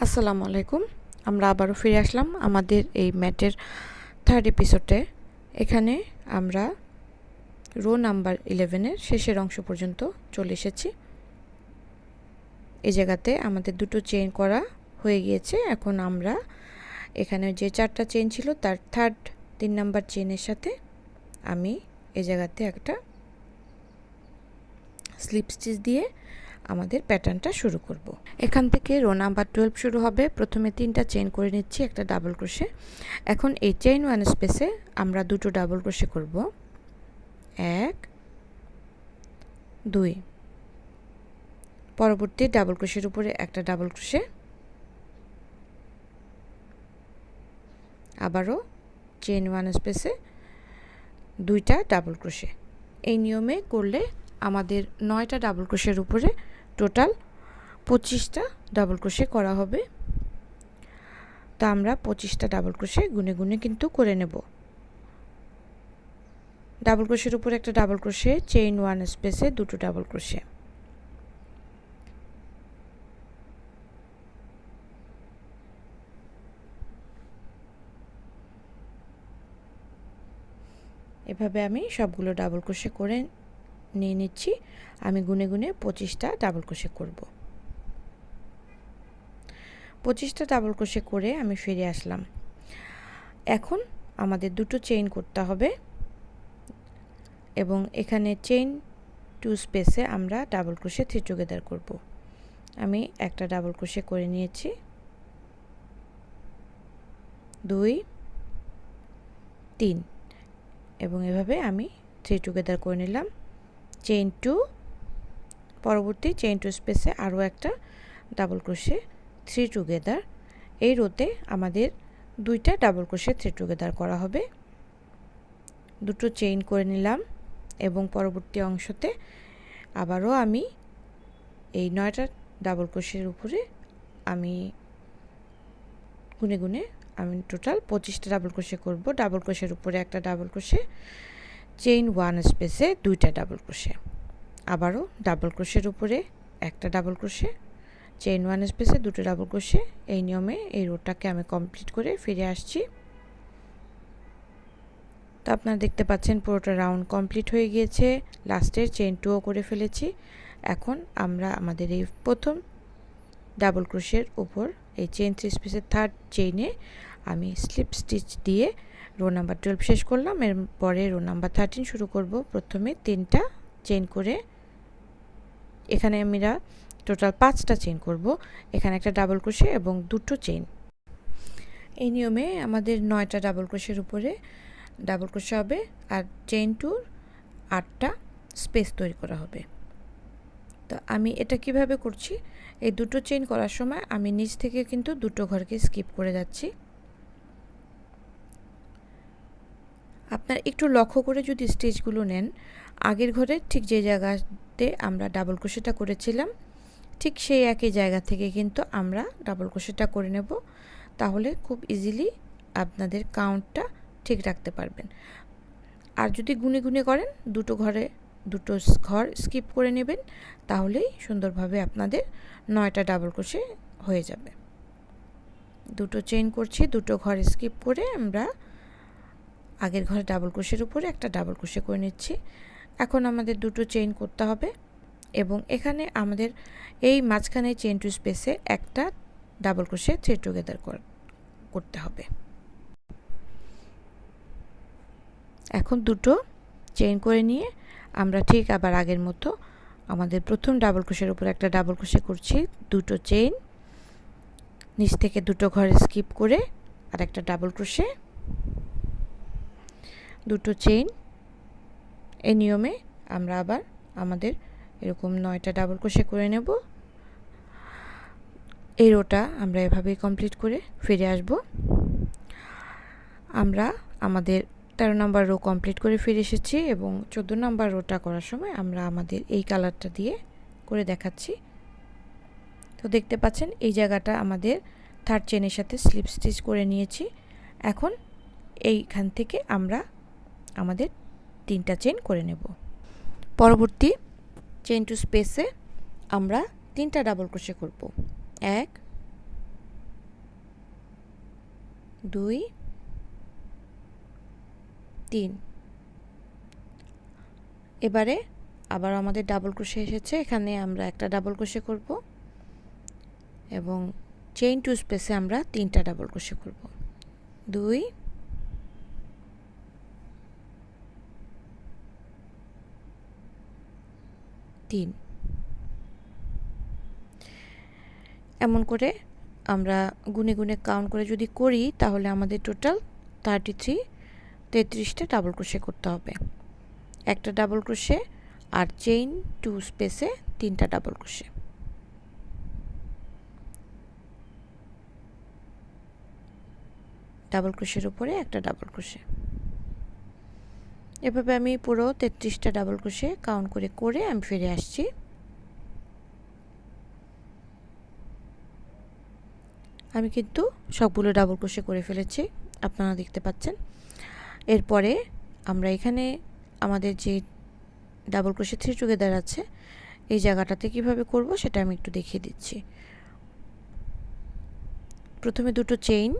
আসসালামু আলাইকুম। আমরা আবারও ফিরে আসলাম আমাদের এই ম্যাটের থার্ড এপিসোডে। এখানে আমরা রো নাম্বার 11-এর শেষের অংশ পর্যন্ত চলে এসেছি। এই জায়গাতে আমাদের দুটো চেইন করা হয়ে গিয়েছে। এখন আমরা এখানে যে 4টা চেইন ছিল তার থার্ড 3 নাম্বার চেইনের সাথে আমি এই জায়গাতে একটা স্লিপ স্টিচ দিয়ে আমাদের প্যাটার্নটা শুরু করব। এখান থেকে রো নাম্বার 12 শুরু হবে। প্রথমে 3টা চেইন করে নিচ্ছি, একটা ডাবল ক্রোশে। এখন এই চেইন 1 স্পেসে আমরা দুটো ডাবল ক্রোশে করব, 1 2। পরবর্তী ডাবল ক্রোশের উপরে একটা ডাবল ক্রোশে, আবারও চেইন 1 স্পেসে দুইটা ডাবল ক্রোশে। এই নিয়মে করলে আমাদের 9টা ডাবল ক্রোশের উপরে টোটাল 25টা ডাবল ক্রোশে করা হবে। তা আমরা 25টা ডাবল ক্রোশে গুনে গুনে কিন্তু করে নেব। ডাবল ক্রোশের উপরে একটা ডাবল ক্রোশে, চেইন 1 স্পেসে দুটো ডাবল ক্রোশে। এভাবে আমি সবগুলো ডাবল ক্রোশে করে নিয়ে নিচ্ছি। আমি গুনে গুনে 25টা ডাবল ক্রোশে করব। 25টা ডাবল ক্রোশে করে আমি ফিরে আসলাম। এখন আমাদের দুটো চেইন করতে হবে এবং এখানে চেইন 2 স্পেসে আমরা ডাবল ক্রোশে 3 টুগেদার করব। আমি একটা ডাবল ক্রোশে করে নিয়েছি, 2 3 এবং এভাবে আমি 3 টুগেদার করে নিলাম। চেইন 2, পরবর্তী চেইন 2 স্পেসে আরও একটা ডাবল ক্রোশে 3 টুগেদার। এই রোতে আমাদের দুইটা ডাবল ক্রোশে 3 টুগেদার করা হবে। দুটো চেইন করে নিলাম এবং পরবর্তী অংশতে আবারও আমি এই 9টা ডাবল ক্রোশের উপরে আমি গুনে গুনে আমি টোটাল 25টা ডাবল ক্রোশে করব। ডাবল ক্রোশের উপরে একটা ডাবল ক্রোশে, চেইন 1 স্পেসে দুইটা ডাবল ক্রোশে, আবারও ডাবল ক্রোশের উপরে একটা ডাবল ক্রোশে, চেইন 1 স্পেসে দুটো ডাবল ক্রোশে। এই নিয়মে এই রোটাকে আমি কমপ্লিট করে ফিরে আসছি। তো আপনারা দেখতে পাচ্ছেন পুরোটা রাউন্ড কমপ্লিট হয়ে গিয়েছে। লাস্টের চেইন 2ও করে ফেলেছি। এখন আমরা আমাদের এই প্রথম ডাবল ক্রোশের উপর এই চেইন 3 স্পেসের থার্ড চেইনে আমি স্লিপ স্টিচ দিয়ে রো নাম্বার 12 শেষ করলাম। এরপরে রো নাম্বার 13 শুরু করব। প্রথমে 3টা চেইন করে এখানে আমরা টোটাল 5টা চেইন করব। এখানে একটা ডাবল ক্রোশে এবং দুটো চেইন। এই নিয়মে আমাদের 9টা ডাবল ক্রোশের উপরে ডাবল ক্রোশে হবে আর চেইন 2 8টা স্পেস তৈরি করা হবে। তো আমি এটা কিভাবে করছি, এই দুটো চেইন করার সময় আমি নিচ থেকে কিন্তু দুটো ঘরকে স্কিপ করে যাচ্ছি। আপনার একটু লক্ষ্য করে যদি স্টিচগুলো নেন, আগের ঘরে ঠিক যে জায়গাতে আমরা ডাবল ক্রোশেটা করেছিলাম ঠিক সেই একই জায়গা থেকে কিন্তু আমরা ডাবল ক্রোশেটা করে নেব। তাহলে খুব ইজিলি আপনাদের কাউন্টটা ঠিক রাখতে পারবেন। আর যদি গুনে গুনে করেন, দুটো ঘর স্কিপ করে নেবেন, তাহলেই সুন্দরভাবে আপনাদের 9টা ডাবল ক্রোশে হয়ে যাবে। দুটো চেইন করছি, দুটো ঘর স্কিপ করে আমরা আগের ঘরে ডাবল ক্রোশের উপরে একটা ডাবল ক্রোশে করে নিচ্ছি। এখন আমাদের দুটো চেইন করতে হবে এবং এখানে আমাদের এই মাঝখানে চেইন 2 স্পেসে একটা ডাবল ক্রোশে 3 টুগেদার করতে হবে। এখন দুটো চেইন করে নিয়ে আমরা ঠিক আবার আগের মতো আমাদের প্রথম ডাবল ক্রোশের উপর একটা ডাবল ক্রোশে করছি, দুটো চেইন, নিচ থেকে দুটো ঘর স্কিপ করে আর একটা ডাবল ক্রোশে, দুটো চেইন। এই নিয়মে আমরা আবার আমাদের এরকম 9টা ডাবল ক্রোশে করে নেব। এই রোটা আমরা এভাবেই কমপ্লিট করে ফিরে আসব। আমরা আমাদের 13 নম্বর রো কমপ্লিট করে ফিরে এসেছি এবং 14 নম্বর রোটা করার সময় আমরা আমাদের এই কালারটা দিয়ে করে দেখাচ্ছি। তো দেখতে পাচ্ছেন এই জায়গাটা আমাদের থার্ড চেইনের সাথে স্লিপ স্টিচ করে নিয়েছি। এখন এইখান থেকে আমরা আমাদের 3টা চেইন করে নেব। পরবর্তী চেইন 2 স্পেসে আমরা 3টা ডাবল ক্রোশে করব, 1 2 3 এবারে আবার আমাদের ডাবল ক্রোশে এসেছে, এখানে আমরা একটা ডাবল ক্রোশে করব এবং চেইন টু স্পেসে আমরা 3টা ডাবল ক্রোশে করব। 2 3 এমন করে আমরা গুনে গুনে কাউন্ট করে যদি করি তাহলে আমাদের টোটাল 33টা ডাবল ক্রোশে করতে হবে। একটা ডাবল ক্রোশে আর চেইন টু স্পেসে 3টা ডাবল ক্রোশে। ডাবল ক্রোশের উপরে একটা ডাবল ক্রোশে। এভাবে আমি পুরো 33টা ডাবল ক্রোশে কাউন্ট করে আমি ফিরে আসছি। আমি কিন্তু সবগুলো ডাবল ক্রোশে করে ফেলেছি, আপনারা দেখতে পাচ্ছেন। এরপরে আমরা এখানে আমাদের যে ডাবল ক্রোশে থ্রি টুগেদার আছে এই জায়গাটাতে কিভাবে করব সেটা আমি একটু দেখিয়ে দিচ্ছি। প্রথমে দুটো চেইন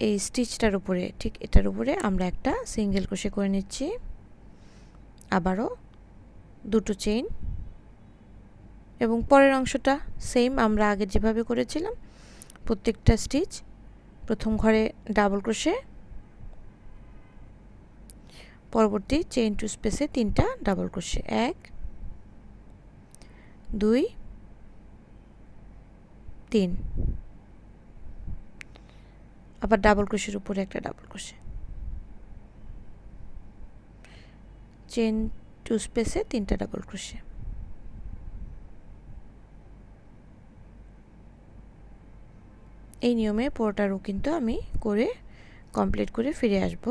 এই স্টিচটার উপরে, ঠিক এটার উপরে আমরা একটা সিঙ্গেল ক্রোশে করে নিচ্ছি। আবারও দুটো চেইন এবং পরের অংশটা সেম আমরা আগে যেভাবে করেছিলাম। প্রত্যেকটা স্টিচ প্রথম ঘরে ডাবল ক্রোশে, পরবর্তী চেইন টু স্পেসে 3টা ডাবল ক্রোশে। 1 2 3 আবার ডাবল ক্রোশের উপরে একটা ডাবল ক্রোশে, চেইন টু স্পেসে 3টা ডাবল ক্রোশে। এই নিয়মে পুরোটা রো কিন্তু আমি করে কমপ্লিট করে ফিরে আসব।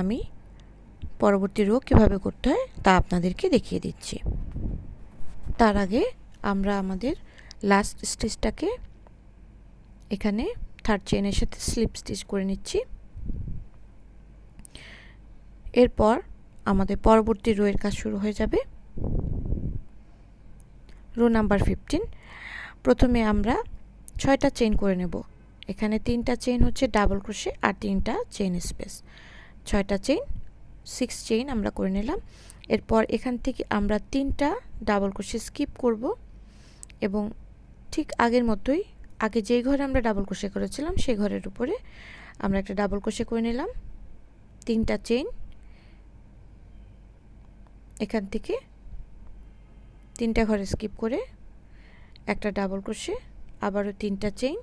আমি পরবর্তী রো কিভাবে করতে হয় তা আপনাদেরকে দেখিয়ে দিচ্ছি। তার আগে আমরা আমাদের লাস্ট স্টিচটাকে এখানে থার্ড চেইনের সাথে স্লিপ স্টিচ করে নিচ্ছি। এরপর আমাদের পরবর্তী রো এর কাজ শুরু হয়ে যাবে। Rho number 15। প্রথমে আমরা 6টা চেইন করে নেব। এখানে 3টা চেইন হচ্ছে ডাবল ক্রোশে আর 3টা চেইন স্পেস। 6টা চেইন 6 চেইন আমরা করে নিলাম। এরপর এখান থেকে আমরা 3টা ডাবল ক্রোশে স্কিপ করব এবং ঠিক আগের মতোই আগে যেই ঘরে আমরা ডাবল ক্রোশে করেছিলাম সেই ঘরের উপরে আমরা একটা ডাবল ক্রোশে করে নিলাম। 3টা চেইন, এখান থেকে 3টা ঘরে স্কিপ করে একটা ডাবল ক্রোশে, আবারও 3টা চেইন,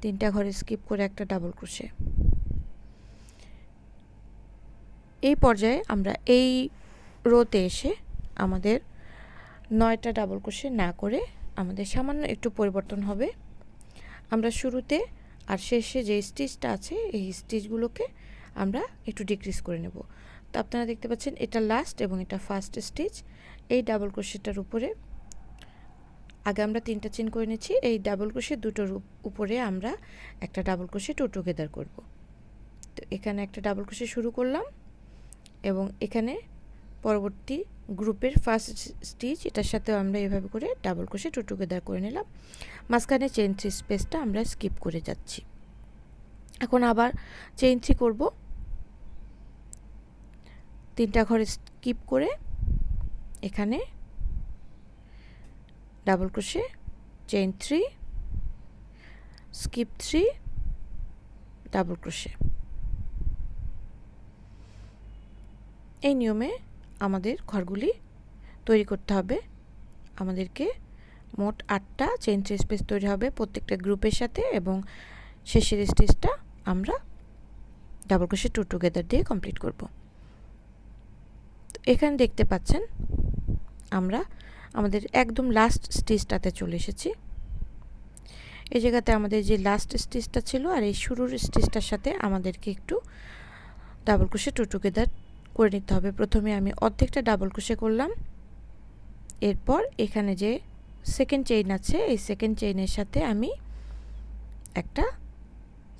3টা ঘরে স্কিপ করে একটা ডাবল ক্রোশে। এই পর্যায়ে আমরা এই রোতে এসে আমাদের 9টা ডাবল ক্রোশে না করে আমাদের সামান্য একটু পরিবর্তন হবে। আমরা শুরুতে আর শেষে যে স্টিচটা আছে এই স্টিচগুলোকে আমরা একটু ডিক্রিজ করে নেব। তো আপনারা দেখতে পাচ্ছেন এটা লাস্ট এবং এটা ফার্স্ট স্টিচ। এই ডাবল ক্রোশেটার উপরে আগে আমরা 3টা চেইন করে নিচ্ছি। এই ডাবল ক্রোশে দুটোর উপরে আমরা একটা ডাবল ক্রোশে টু টুগেদার করব। তো এখানে একটা ডাবল ক্রোশে শুরু করলাম এবং এখানে পরবর্তী গ্রুপের ফার্স্ট স্টিচ এটার সাথেও আমরা এভাবে করে ডাবল ক্রোশে টু টুগেদার করে নিলাম। মাঝখানে চেইন 3 স্পেসটা আমরা স্কিপ করে যাচ্ছি। এখন আবার চেইন 3 করব। 3টা ঘরে স্কিপ করে এখানে double crochet, chain 3, skip 3, double crochet. এই নিয়মে আমাদের ঘরগুলি তৈরি করতে হবে। আমাদেরকে মোট 8টা চেইন 3 স্পেস তৈরি হবে প্রত্যেকটা গ্রুপের সাথে এবং শেষের স্টিচটা আমরা ডাবল ক্রোশে টু টুগেদার দিয়ে কমপ্লিট করব। এখানে দেখতে পাচ্ছেন আমরা আমাদের একদম লাস্ট স্টিচটাতে চলে এসেছি। এই জায়গাতে আমাদের যে লাস্ট স্টিচটা ছিল আর এই শুরুর স্টিচটার সাথে আমাদেরকে একটু ডাবল ক্রোশে টু টুগেদার করে নিতে হবে। প্রথমে আমি অর্ধেকটা ডাবল ক্রোশে করলাম। এরপর এখানে যে সেকেন্ড চেইন আছে এই সেকেন্ড চেইনের সাথে আমি একটা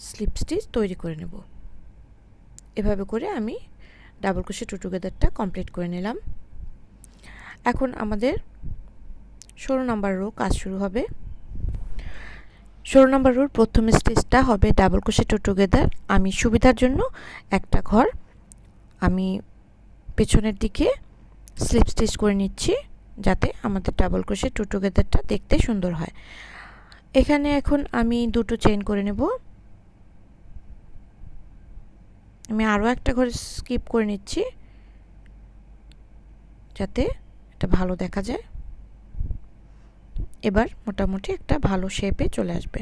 স্লিপ স্টিচ তৈরি করে নেব। এভাবে করে আমি ডাবল ক্রোশে টু টুগেদারটা কমপ্লিট করে নিলাম। এখন আমাদের 16 নাম্বার রো কাজ শুরু হবে। 16 নাম্বার রোর প্রথম স্টিচটা হবে ডাবল ক্রোশে টু টুগেদার। আমি সুবিধার জন্য একটা ঘর আমি পেছনের দিকে স্লিপ স্টিচ করে নিচ্ছি, যাতে আমাদের ডাবল ক্রোশে টু টুগেদারটা দেখতে সুন্দর হয়। এখানে এখন আমি দুটো চেইন করে নেব। আমি আরও একটা ঘর স্কিপ করে নিচ্ছি, যাতে এটা ভালো দেখা যায়। এবার মোটামুটি একটা ভালো শেপে চলে আসবে।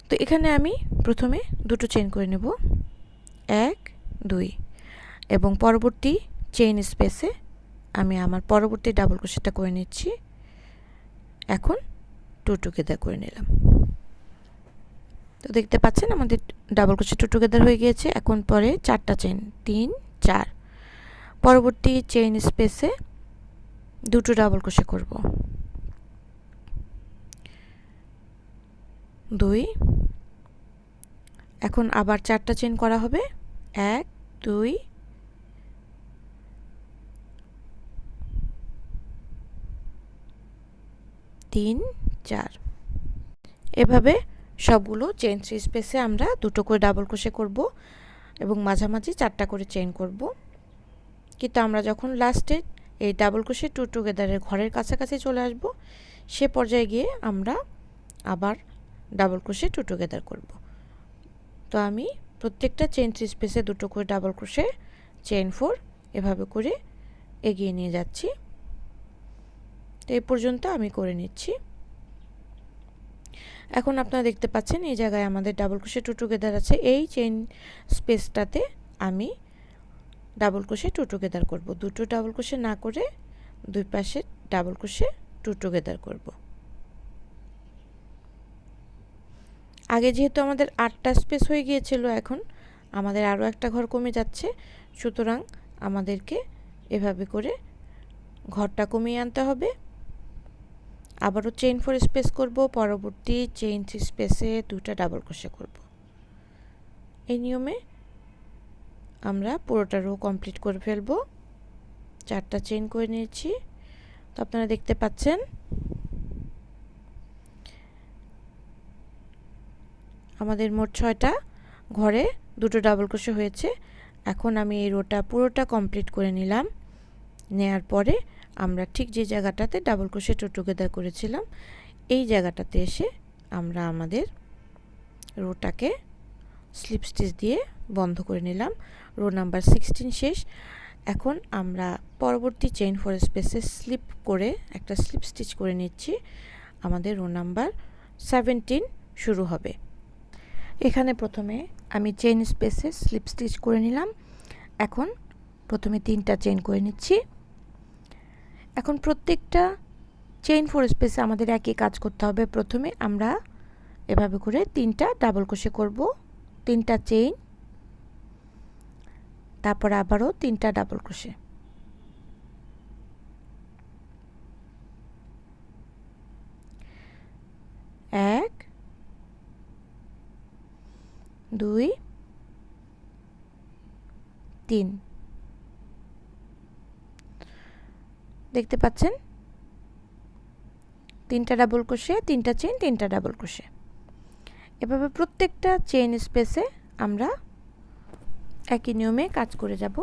তো এখানে আমি প্রথমে দুটো চেইন করে নেব, 1 2, এবং পরবর্তী চেইন স্পেসে আমি আমার পরবর্তী ডাবল ক্রোশেটা করে নিচ্ছি। এখন টু টুগেদার করে নিলাম। তো দেখতে পাচ্ছেন আমাদের ডাবল ক্রোশে টু টুগেদার হয়ে গিয়েছে। এখন পরে 4টা চেইন, 3 4, পরবর্তী চেইন স্পেসে দুটো ডাবল ক্রোশে করব, 2, এখন আবার 4টা চেইন করা হবে, 1 2 3 4। এভাবে সবগুলো চেইন থ্রি স্পেসে আমরা দুটো করে ডাবল ক্রোশে করব এবং মাঝামাঝি 4টা করে চেইন করব। কিন্তু আমরা যখন লাস্টে এই ডাবল ক্রোশে টু টুগেদারের ঘরের কাছাকাছি চলে আসব, সে পর্যায়ে গিয়ে আমরা আবার ডাবল ক্রোশে টু টুগেদার করব। তো আমি প্রত্যেকটা চেইন থ্রি স্পেসে দুটো করে ডাবল ক্রোশে, চেইন 4 এভাবে করে এগিয়ে নিয়ে যাচ্ছি। তো এই পর্যন্ত আমি করে নিচ্ছি। এখন আপনারা দেখতে পাচ্ছেন এই জায়গায় আমাদের ডাবল ক্রোশে টু টুগেদার আছে। এই চেইন স্পেসটাতে আমি ডাবল ক্রোশে টু টুগেদার করব, দুটো ডাবল ক্রোশে না করে দুই পাশে ডাবল ক্রোশে টু টুগেদার করব। আগে যেহেতু আমাদের 8টা স্পেস হয়ে গিয়েছিল, এখন আমাদের আরও একটা ঘর কমে যাচ্ছে, সুতরাং আমাদেরকে এভাবে করে ঘরটা কমিয়ে আনতে হবে। আবারও চেইন 4 স্পেস করব, পরবর্তী চেইন 3 স্পেসে দুটো ডাবল ক্রোশে করব। এই নিয়মে আমরা পুরোটা রো কমপ্লিট করে ফেলব। 4টা চেইন করে নিয়েছি। তো আপনারা দেখতে পাচ্ছেন আমাদের মোট 6টা ঘরে দুটো ডাবল ক্রোশে হয়েছে। এখন আমি এই রোটা পুরোটা কমপ্লিট করে নিলাম। নেয়ার পরে আমরা ঠিক যে জায়গাটাতে ডাবল ক্রোশে টু টুগেদার করেছিলাম, এই জায়গাটাতে এসে আমরা আমাদের রোটাকে স্লিপ স্টিচ দিয়ে বন্ধ করে নিলাম। রো নাম্বার 16 শেষ। এখন আমরা পরবর্তী চেইন 4 স্পেসে স্লিপ করে একটা স্লিপ স্টিচ করে নিচ্ছি। আমাদের রো নাম্বার 17 শুরু হবে। এখানে প্রথমে আমি চেইন স্পেসে স্লিপ স্টিচ করে নিলাম। এখন প্রথমে 3টা চেইন করে নিচ্ছি। এখন প্রত্যেকটা চেইন 4 স্পেসে আমাদের একই কাজ করতে হবে। প্রথমে আমরা এভাবে করে 3টা ডাবল ক্রোশে করব, 3টা চেইন, তারপর আবারও 3টা ডাবল ক্রোশে, এক 2 3। দেখতে পাচ্ছেন 3টা ডাবল ক্রোশে, 3টা চেইন, 3টা ডাবল ক্রোশে। এভাবে প্রত্যেকটা চেইন স্পেসে আমরা একই নিয়মে কাজ করে যাব।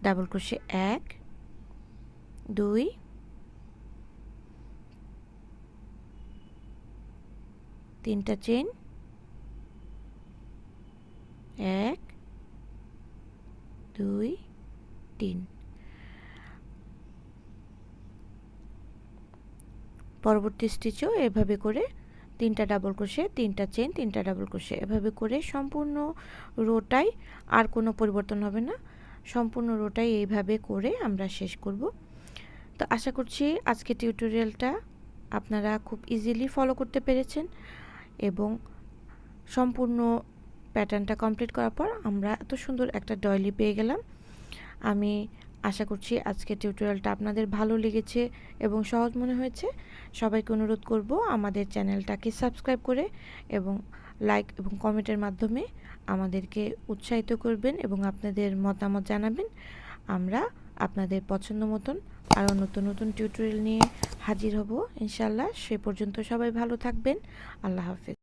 ডাবল ক্রোশে 1 2 3টা চেইন, 1 2 3। পরবর্তী স্টিচও এভাবে করে 3টা ডাবল ক্রোশে, 3টা চেইন, 3টা ডাবল ক্রোশে, এভাবে করে সম্পূর্ণ রোটাই, আর কোনো পরিবর্তন হবে না, সম্পূর্ণ রোটাই এইভাবে করে আমরা শেষ করব। তো আশা করছি আজকে টিউটোরিয়ালটা আপনারা খুব ইজিলি ফলো করতে পেরেছেন এবং সম্পূর্ণ প্যাটার্নটা কমপ্লিট করার পর আমরা এত সুন্দর একটা ডয়লি পেয়ে গেলাম। আমি আশা করছি আজকের টিউটোরিয়ালটা আপনাদের ভালো লেগেছে এবং সহজ মনে হয়েছে। সবাইকে অনুরোধ করব আমাদের চ্যানেলটাকে সাবস্ক্রাইব করে এবং লাইক এবং কমেন্টের মাধ্যমে আমাদেরকে উৎসাহিত করবেন এবং আপনাদের মতামত জানাবেন। আমরা আপনাদের পছন্দ মতন আরও নতুন নতুন টিউটোরিয়াল নিয়ে হাজির হব ইনশাল্লাহ। সে পর্যন্ত সবাই ভালো থাকবেন। আল্লাহ হাফেজ।